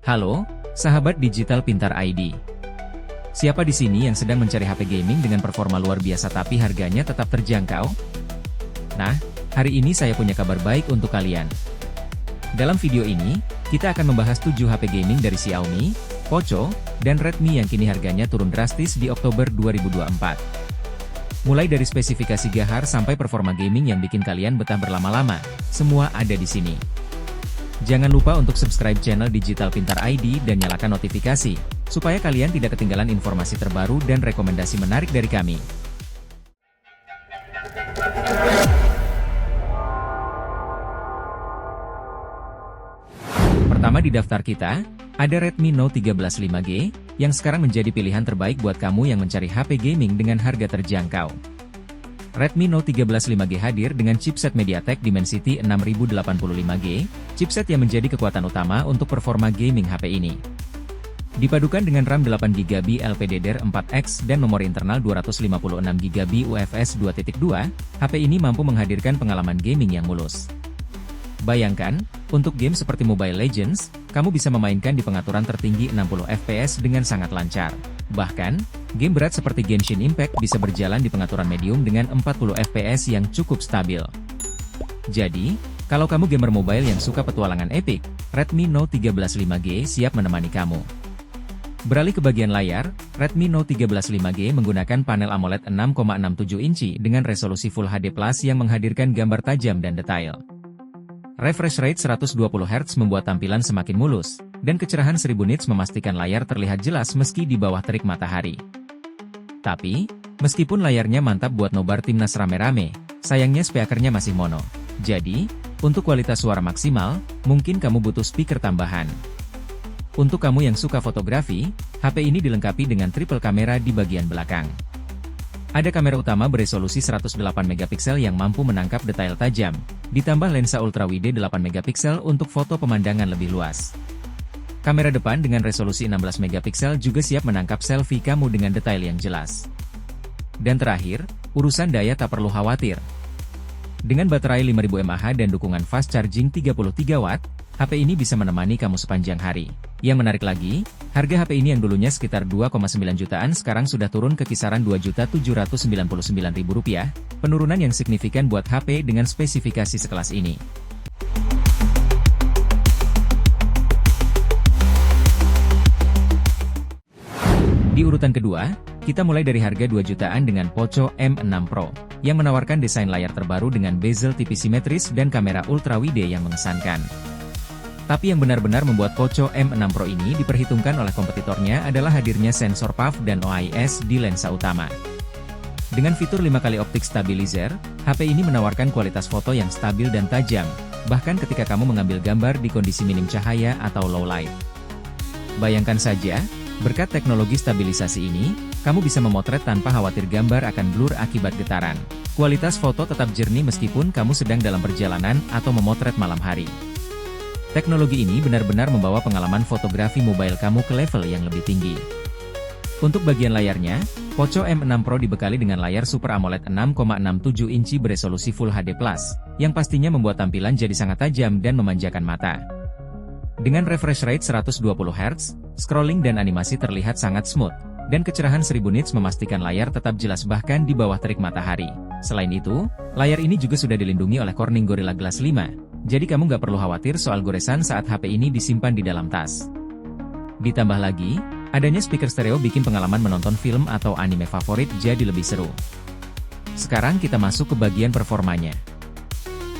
Halo, sahabat digital pintar ID. Siapa di sini yang sedang mencari HP gaming dengan performa luar biasa tapi harganya tetap terjangkau? Nah, hari ini saya punya kabar baik untuk kalian. Dalam video ini, kita akan membahas 7 HP gaming dari Xiaomi, Poco, dan Redmi yang kini harganya turun drastis di Oktober 2024. Mulai dari spesifikasi gahar sampai performa gaming yang bikin kalian betah berlama-lama, semua ada di sini. Jangan lupa untuk subscribe channel Digital Pintar ID dan nyalakan notifikasi, supaya kalian tidak ketinggalan informasi terbaru dan rekomendasi menarik dari kami. Pertama di daftar kita, ada Redmi Note 13 5G, yang sekarang menjadi pilihan terbaik buat kamu yang mencari HP gaming dengan harga terjangkau. Redmi Note 13 5G hadir dengan chipset MediaTek Dimensity 6085G, chipset yang menjadi kekuatan utama untuk performa gaming HP ini. Dipadukan dengan RAM 8GB LPDDR4X dan memori internal 256GB UFS 2.2, HP ini mampu menghadirkan pengalaman gaming yang mulus. Bayangkan, untuk game seperti Mobile Legends, kamu bisa memainkan di pengaturan tertinggi 60 fps dengan sangat lancar. Bahkan, game berat seperti Genshin Impact bisa berjalan di pengaturan medium dengan 40 fps yang cukup stabil. Jadi, kalau kamu gamer mobile yang suka petualangan epic, Redmi Note 13 5G siap menemani kamu. Beralih ke bagian layar, Redmi Note 13 5G menggunakan panel AMOLED 6,67 inci dengan resolusi Full HD+ yang menghadirkan gambar tajam dan detail. Refresh rate 120Hz membuat tampilan semakin mulus, dan kecerahan 1000 nits memastikan layar terlihat jelas meski di bawah terik matahari. Tapi, meskipun layarnya mantap buat nobar timnas rame-rame, sayangnya speakernya masih mono. Jadi, untuk kualitas suara maksimal, mungkin kamu butuh speaker tambahan. Untuk kamu yang suka fotografi, HP ini dilengkapi dengan triple kamera di bagian belakang. Ada kamera utama beresolusi 108MP yang mampu menangkap detail tajam, ditambah lensa ultrawide 8MP untuk foto pemandangan lebih luas. Kamera depan dengan resolusi 16MP juga siap menangkap selfie kamu dengan detail yang jelas. Dan terakhir, urusan daya tak perlu khawatir. Dengan baterai 5000 mAh dan dukungan fast charging 33W, HP ini bisa menemani kamu sepanjang hari. Yang menarik lagi, harga HP ini yang dulunya sekitar 2,9 jutaan sekarang sudah turun ke kisaran Rp2.799.000, penurunan yang signifikan buat HP dengan spesifikasi sekelas ini. Di urutan kedua, kita mulai dari harga 2 jutaan dengan Poco M6 Pro, yang menawarkan desain layar terbaru dengan bezel tipis simetris dan kamera ultrawide yang mengesankan. Tapi yang benar-benar membuat Poco M6 Pro ini diperhitungkan oleh kompetitornya adalah hadirnya sensor PAF dan OIS di lensa utama. Dengan fitur 5x optic stabilizer, HP ini menawarkan kualitas foto yang stabil dan tajam, bahkan ketika kamu mengambil gambar di kondisi minim cahaya atau low light. Bayangkan saja, berkat teknologi stabilisasi ini, kamu bisa memotret tanpa khawatir gambar akan blur akibat getaran. Kualitas foto tetap jernih meskipun kamu sedang dalam perjalanan atau memotret malam hari. Teknologi ini benar-benar membawa pengalaman fotografi mobile kamu ke level yang lebih tinggi. Untuk bagian layarnya, Poco M6 Pro dibekali dengan layar Super AMOLED 6,67 inci beresolusi Full HD+, yang pastinya membuat tampilan jadi sangat tajam dan memanjakan mata. Dengan refresh rate 120Hz, scrolling dan animasi terlihat sangat smooth, dan kecerahan 1000 nits memastikan layar tetap jelas bahkan di bawah terik matahari. Selain itu, layar ini juga sudah dilindungi oleh Corning Gorilla Glass 5. Jadi kamu nggak perlu khawatir soal goresan saat HP ini disimpan di dalam tas. Ditambah lagi, adanya speaker stereo bikin pengalaman menonton film atau anime favorit jadi lebih seru. Sekarang kita masuk ke bagian performanya.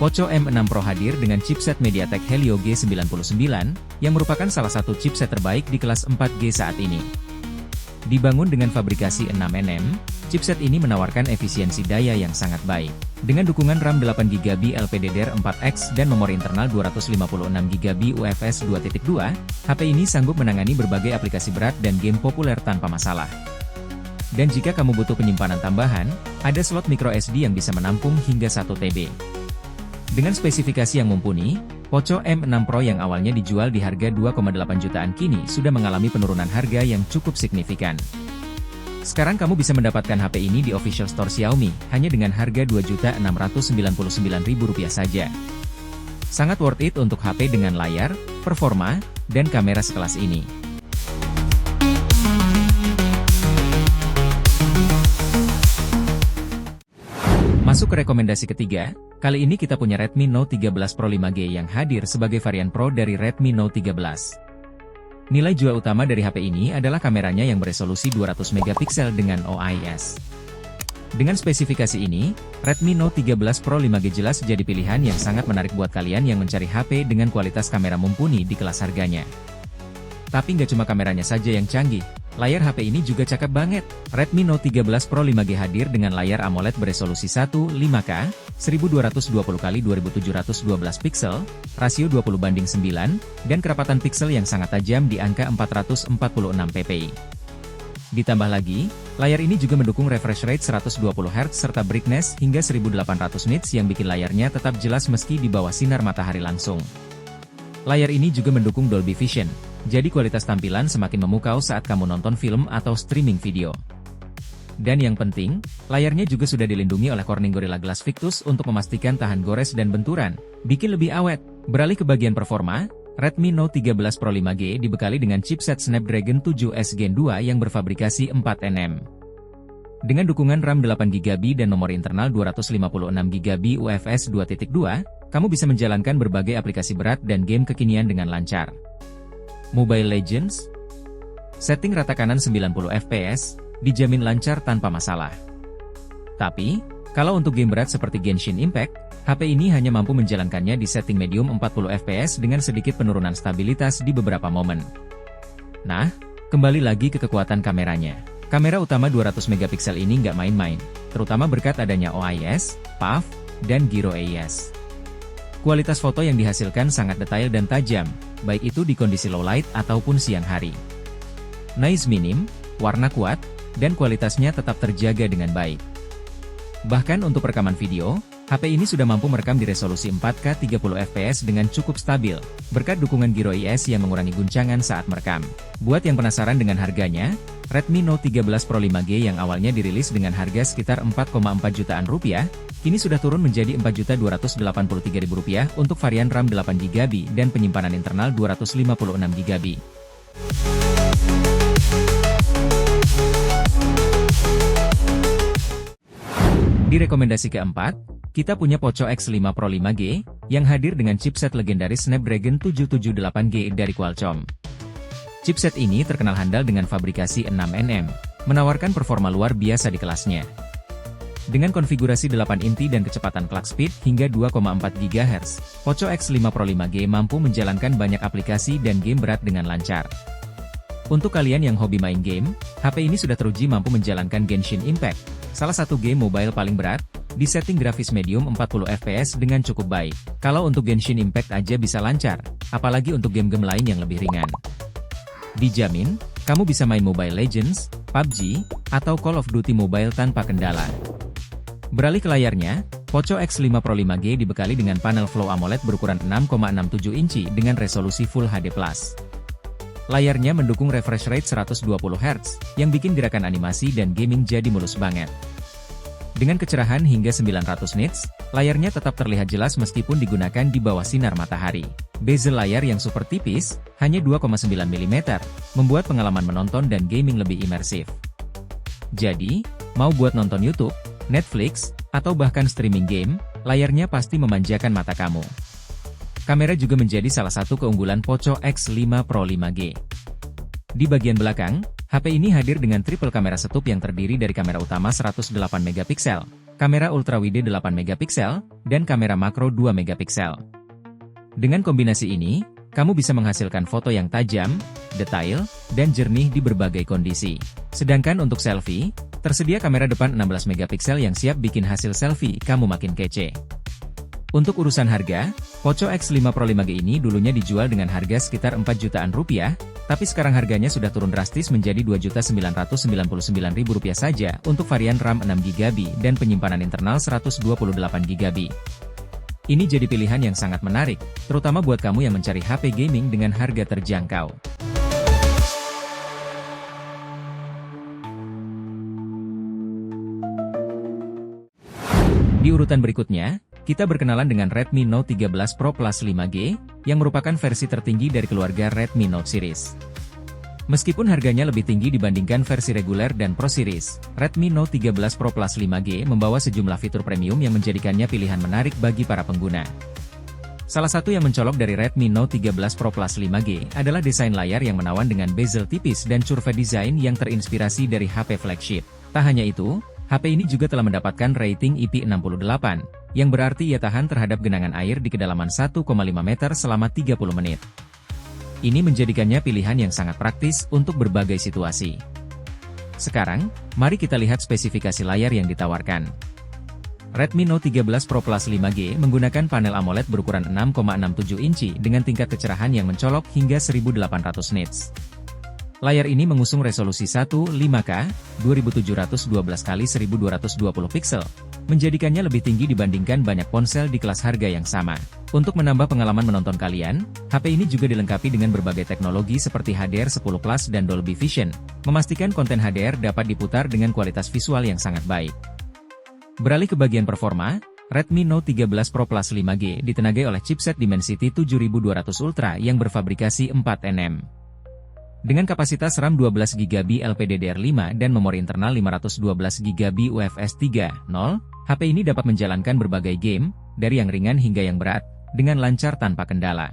Poco M6 Pro hadir dengan chipset MediaTek Helio G99, yang merupakan salah satu chipset terbaik di kelas 4G saat ini. Dibangun dengan fabrikasi 6nm, chipset ini menawarkan efisiensi daya yang sangat baik. Dengan dukungan RAM 8GB LPDDR4X dan memori internal 256GB UFS 2.2, HP ini sanggup menangani berbagai aplikasi berat dan game populer tanpa masalah. Dan jika kamu butuh penyimpanan tambahan, ada slot microSD yang bisa menampung hingga 1TB. Dengan spesifikasi yang mumpuni, Poco M6 Pro yang awalnya dijual di harga 2,8 jutaan kini sudah mengalami penurunan harga yang cukup signifikan. Sekarang kamu bisa mendapatkan HP ini di official store Xiaomi, hanya dengan harga Rp2.699.000 saja. Sangat worth it untuk HP dengan layar, performa, dan kamera sekelas ini. Masuk ke rekomendasi ketiga, kali ini kita punya Redmi Note 13 Pro 5G yang hadir sebagai varian Pro dari Redmi Note 13. Nilai jual utama dari HP ini adalah kameranya yang beresolusi 200 megapiksel dengan OIS. Dengan spesifikasi ini, Redmi Note 13 Pro 5G jelas jadi pilihan yang sangat menarik buat kalian yang mencari HP dengan kualitas kamera mumpuni di kelas harganya. Tapi nggak cuma kameranya saja yang canggih, layar HP ini juga cakep banget. Redmi Note 13 Pro 5G hadir dengan layar AMOLED beresolusi 1.5K, 1220x2712 piksel, rasio 20:9, dan kerapatan piksel yang sangat tajam di angka 446 ppi. Ditambah lagi, layar ini juga mendukung refresh rate 120 Hz serta brightness hingga 1800 nits yang bikin layarnya tetap jelas meski di bawah sinar matahari langsung. Layar ini juga mendukung Dolby Vision, jadi kualitas tampilan semakin memukau saat kamu nonton film atau streaming video. Dan yang penting, layarnya juga sudah dilindungi oleh Corning Gorilla Glass Victus untuk memastikan tahan gores dan benturan, bikin lebih awet. Beralih ke bagian performa, Redmi Note 13 Pro 5G dibekali dengan chipset Snapdragon 7S Gen 2 yang berfabrikasi 4nm. Dengan dukungan RAM 8GB dan memori internal 256GB UFS 2.2, kamu bisa menjalankan berbagai aplikasi berat dan game kekinian dengan lancar. Mobile Legends? Setting rata kanan 90 fps, dijamin lancar tanpa masalah. Tapi, kalau untuk game berat seperti Genshin Impact, HP ini hanya mampu menjalankannya di setting medium 40 fps dengan sedikit penurunan stabilitas di beberapa momen. Nah, kembali lagi ke kekuatan kameranya. Kamera utama 200 megapiksel ini nggak main-main, terutama berkat adanya OIS, PAV, dan Gyro AES. Kualitas foto yang dihasilkan sangat detail dan tajam, baik itu di kondisi low light ataupun siang hari. Noise minim, warna kuat, dan kualitasnya tetap terjaga dengan baik. Bahkan untuk rekaman video, HP ini sudah mampu merekam di resolusi 4K 30 fps dengan cukup stabil, berkat dukungan Gyro AES yang mengurangi guncangan saat merekam. Buat yang penasaran dengan harganya, Redmi Note 13 Pro 5G yang awalnya dirilis dengan harga sekitar 4,4 jutaan rupiah, kini sudah turun menjadi Rp4.283.000 untuk varian RAM 8GB dan penyimpanan internal 256GB. Di rekomendasi keempat, kita punya Poco X5 Pro 5G, yang hadir dengan chipset legendaris Snapdragon 778G dari Qualcomm. Chipset ini terkenal handal dengan fabrikasi 6nm, menawarkan performa luar biasa di kelasnya. Dengan konfigurasi 8 inti dan kecepatan clock speed hingga 2,4 GHz, Poco X5 Pro 5G mampu menjalankan banyak aplikasi dan game berat dengan lancar. Untuk kalian yang hobi main game, HP ini sudah teruji mampu menjalankan Genshin Impact, salah satu game mobile paling berat, di setting grafis medium 40 fps dengan cukup baik. Kalau untuk Genshin Impact aja bisa lancar, apalagi untuk game-game lain yang lebih ringan. Dijamin, kamu bisa main Mobile Legends, PUBG, atau Call of Duty Mobile tanpa kendala. Beralih ke layarnya, Poco X5 Pro 5G dibekali dengan panel Flow AMOLED berukuran 6,67 inci dengan resolusi Full HD+. Layarnya mendukung refresh rate 120 Hz, yang bikin gerakan animasi dan gaming jadi mulus banget. Dengan kecerahan hingga 900 nits, layarnya tetap terlihat jelas meskipun digunakan di bawah sinar matahari. Bezel layar yang super tipis, hanya 2,9 mm, membuat pengalaman menonton dan gaming lebih imersif. Jadi, mau buat nonton YouTube, Netflix, atau bahkan streaming game, layarnya pasti memanjakan mata kamu. Kamera juga menjadi salah satu keunggulan Poco X5 Pro 5G. Di bagian belakang, HP ini hadir dengan triple kamera setup yang terdiri dari kamera utama 108 megapiksel, kamera ultrawide 8 megapiksel, dan kamera makro 2 megapiksel. Dengan kombinasi ini, kamu bisa menghasilkan foto yang tajam, detail, dan jernih di berbagai kondisi. Sedangkan untuk selfie, tersedia kamera depan 16 megapiksel yang siap bikin hasil selfie kamu makin kece. Untuk urusan harga, Poco X5 Pro 5G ini dulunya dijual dengan harga sekitar 4 jutaan rupiah, tapi sekarang harganya sudah turun drastis menjadi Rp2.999.000 saja untuk varian RAM 6GB dan penyimpanan internal 128GB. Ini jadi pilihan yang sangat menarik, terutama buat kamu yang mencari HP gaming dengan harga terjangkau. Di urutan berikutnya, kita berkenalan dengan Redmi Note 13 Pro Plus 5G, yang merupakan versi tertinggi dari keluarga Redmi Note series. Meskipun harganya lebih tinggi dibandingkan versi reguler dan Pro series, Redmi Note 13 Pro Plus 5G membawa sejumlah fitur premium yang menjadikannya pilihan menarik bagi para pengguna. Salah satu yang mencolok dari Redmi Note 13 Pro Plus 5G adalah desain layar yang menawan dengan bezel tipis dan curve design yang terinspirasi dari HP flagship. Tak hanya itu, HP ini juga telah mendapatkan rating IP68, yang berarti ia tahan terhadap genangan air di kedalaman 1,5 meter selama 30 menit. Ini menjadikannya pilihan yang sangat praktis untuk berbagai situasi. Sekarang, mari kita lihat spesifikasi layar yang ditawarkan. Redmi Note 13 Pro Plus 5G menggunakan panel AMOLED berukuran 6,67 inci dengan tingkat kecerahan yang mencolok hingga 1800 nits. Layar ini mengusung resolusi 15K 2712x1220 pixel, menjadikannya lebih tinggi dibandingkan banyak ponsel di kelas harga yang sama. Untuk menambah pengalaman menonton kalian, HP ini juga dilengkapi dengan berbagai teknologi seperti HDR10 Plus dan Dolby Vision, memastikan konten HDR dapat diputar dengan kualitas visual yang sangat baik. Beralih ke bagian performa, Redmi Note 13 Pro Plus 5G ditenagai oleh chipset Dimensity 7200 Ultra yang berfabrikasi 4nm. Dengan kapasitas RAM 12GB LPDDR5 dan memori internal 512GB UFS 3.0, HP ini dapat menjalankan berbagai game, dari yang ringan hingga yang berat, dengan lancar tanpa kendala.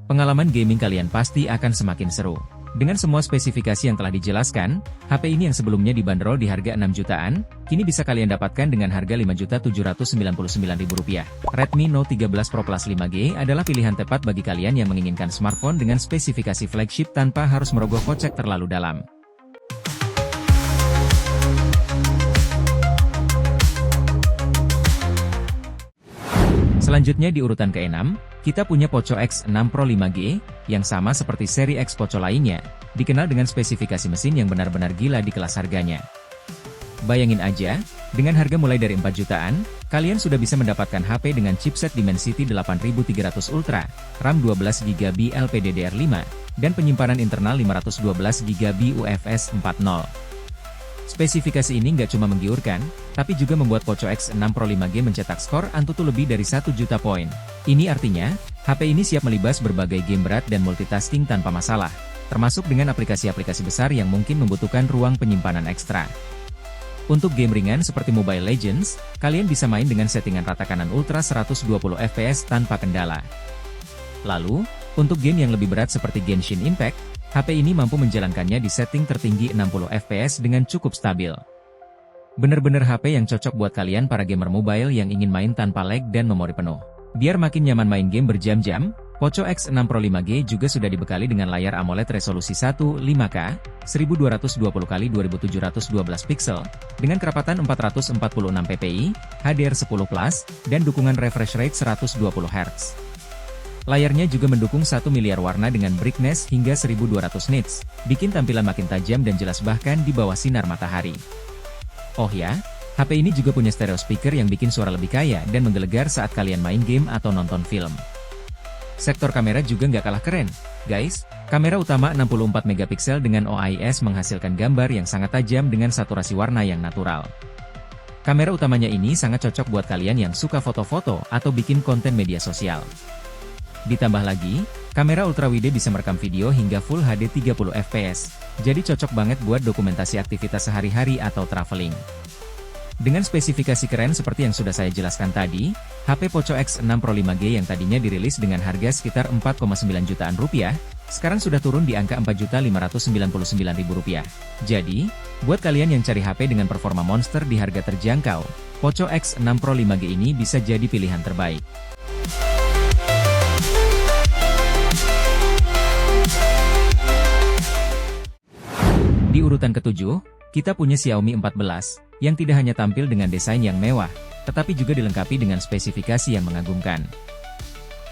Pengalaman gaming kalian pasti akan semakin seru. Dengan semua spesifikasi yang telah dijelaskan, HP ini yang sebelumnya dibanderol di harga 6 jutaan, kini bisa kalian dapatkan dengan harga Rp5.799.000. Redmi Note 13 Pro Plus 5G adalah pilihan tepat bagi kalian yang menginginkan smartphone dengan spesifikasi flagship tanpa harus merogoh kocek terlalu dalam. Selanjutnya di urutan ke-6, kita punya Poco X6 Pro 5G, yang sama seperti seri X Poco lainnya, dikenal dengan spesifikasi mesin yang benar-benar gila di kelas harganya. Bayangin aja, dengan harga mulai dari 4 jutaan, kalian sudah bisa mendapatkan HP dengan chipset Dimensity 8300 Ultra, RAM 12GB LPDDR5, dan penyimpanan internal 512GB UFS 4.0. Spesifikasi ini nggak cuma menggiurkan, tapi juga membuat Poco X6 Pro 5G mencetak skor Antutu lebih dari 1 juta poin. Ini artinya, HP ini siap melibas berbagai game berat dan multitasking tanpa masalah, termasuk dengan aplikasi-aplikasi besar yang mungkin membutuhkan ruang penyimpanan ekstra. Untuk game ringan seperti Mobile Legends, kalian bisa main dengan settingan rata kanan Ultra 120 fps tanpa kendala. Lalu, untuk game yang lebih berat seperti Genshin Impact, HP ini mampu menjalankannya di setting tertinggi 60 fps dengan cukup stabil. Bener-bener HP yang cocok buat kalian para gamer mobile yang ingin main tanpa lag dan memori penuh. Biar makin nyaman main game berjam-jam, Poco X6 Pro 5G juga sudah dibekali dengan layar AMOLED resolusi 15K 1220x2712 pixel, dengan kerapatan 446 ppi, HDR10 Plus, dan dukungan refresh rate 120Hz. Layarnya juga mendukung 1 miliar warna dengan brightness hingga 1200 nits, bikin tampilan makin tajam dan jelas bahkan di bawah sinar matahari. Oh ya, HP ini juga punya stereo speaker yang bikin suara lebih kaya dan menggelegar saat kalian main game atau nonton film. Sektor kamera juga nggak kalah keren, guys. Kamera utama 64 megapiksel dengan OIS menghasilkan gambar yang sangat tajam dengan saturasi warna yang natural. Kamera utamanya ini sangat cocok buat kalian yang suka foto-foto atau bikin konten media sosial. Ditambah lagi, kamera ultrawide bisa merekam video hingga Full HD 30 fps, jadi cocok banget buat dokumentasi aktivitas sehari-hari atau traveling. Dengan spesifikasi keren seperti yang sudah saya jelaskan tadi, HP Poco X6 Pro 5G yang tadinya dirilis dengan harga sekitar 4,9 jutaan rupiah, sekarang sudah turun di angka 4.599.000 rupiah. Jadi, buat kalian yang cari HP dengan performa monster di harga terjangkau, Poco X6 Pro 5G ini bisa jadi pilihan terbaik. Di urutan ke-7, kita punya Xiaomi 14, yang tidak hanya tampil dengan desain yang mewah, tetapi juga dilengkapi dengan spesifikasi yang mengagumkan.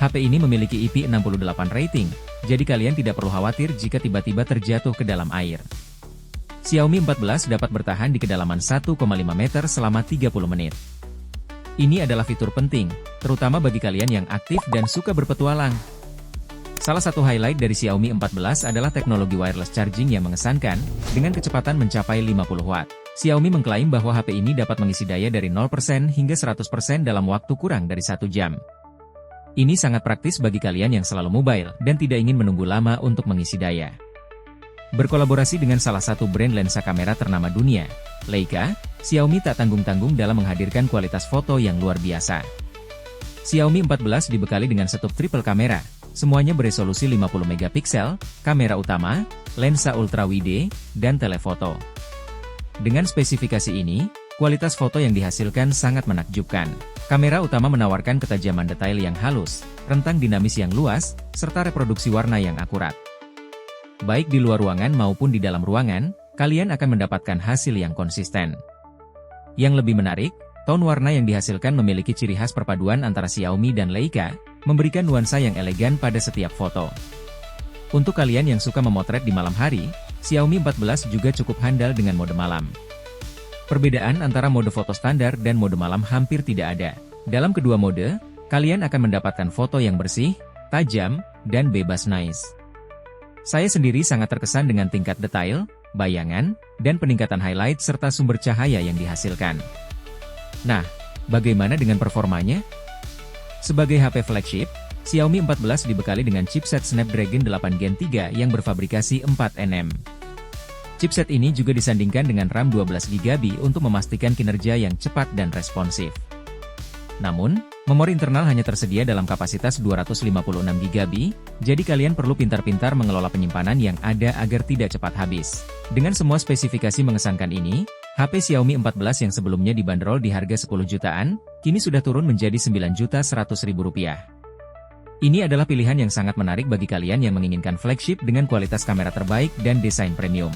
HP ini memiliki IP68 rating, jadi kalian tidak perlu khawatir jika tiba-tiba terjatuh ke dalam air. Xiaomi 14 dapat bertahan di kedalaman 1,5 meter selama 30 menit. Ini adalah fitur penting, terutama bagi kalian yang aktif dan suka berpetualang. Salah satu highlight dari Xiaomi 14 adalah teknologi wireless charging yang mengesankan, dengan kecepatan mencapai 50 watt. Xiaomi mengklaim bahwa HP ini dapat mengisi daya dari 0% hingga 100% dalam waktu kurang dari 1 jam. Ini sangat praktis bagi kalian yang selalu mobile dan tidak ingin menunggu lama untuk mengisi daya. Berkolaborasi dengan salah satu brand lensa kamera ternama dunia, Leica, Xiaomi tak tanggung-tanggung dalam menghadirkan kualitas foto yang luar biasa. Xiaomi 14 dibekali dengan setup triple kamera, semuanya beresolusi 50 megapiksel, kamera utama, lensa ultrawide, dan telefoto. Dengan spesifikasi ini, kualitas foto yang dihasilkan sangat menakjubkan. Kamera utama menawarkan ketajaman detail yang halus, rentang dinamis yang luas, serta reproduksi warna yang akurat. Baik di luar ruangan maupun di dalam ruangan, kalian akan mendapatkan hasil yang konsisten. Yang lebih menarik, tone warna yang dihasilkan memiliki ciri khas perpaduan antara Xiaomi dan Leica, memberikan nuansa yang elegan pada setiap foto. Untuk kalian yang suka memotret di malam hari, Xiaomi 14 juga cukup handal dengan mode malam. Perbedaan antara mode foto standar dan mode malam hampir tidak ada. Dalam kedua mode, kalian akan mendapatkan foto yang bersih, tajam, dan bebas noise. Saya sendiri sangat terkesan dengan tingkat detail, bayangan, dan peningkatan highlight serta sumber cahaya yang dihasilkan. Nah, bagaimana dengan performanya? Sebagai HP flagship, Xiaomi 14 dibekali dengan chipset Snapdragon 8 Gen 3 yang berfabrikasi 4nm. Chipset ini juga disandingkan dengan RAM 12GB untuk memastikan kinerja yang cepat dan responsif. Namun, memori internal hanya tersedia dalam kapasitas 256GB, jadi kalian perlu pintar-pintar mengelola penyimpanan yang ada agar tidak cepat habis. Dengan semua spesifikasi mengesankan ini, HP Xiaomi 14 yang sebelumnya dibanderol di harga 10 jutaan, kini sudah turun menjadi Rp9.100.000. Ini adalah pilihan yang sangat menarik bagi kalian yang menginginkan flagship dengan kualitas kamera terbaik dan desain premium.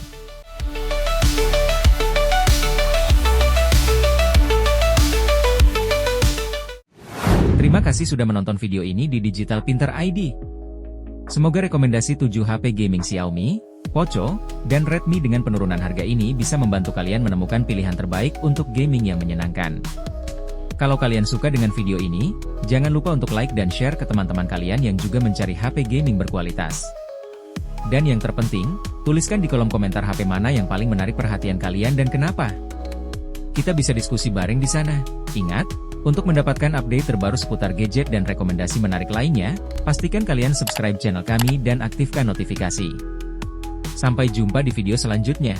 Terima kasih sudah menonton video ini di Digital Pinter ID. Semoga rekomendasi 7 HP gaming Xiaomi, Poco, dan Redmi dengan penurunan harga ini bisa membantu kalian menemukan pilihan terbaik untuk gaming yang menyenangkan. Kalau kalian suka dengan video ini, jangan lupa untuk like dan share ke teman-teman kalian yang juga mencari HP gaming berkualitas. Dan yang terpenting, tuliskan di kolom komentar HP mana yang paling menarik perhatian kalian dan kenapa. Kita bisa diskusi bareng di sana. Ingat, untuk mendapatkan update terbaru seputar gadget dan rekomendasi menarik lainnya, pastikan kalian subscribe channel kami dan aktifkan notifikasi. Sampai jumpa di video selanjutnya.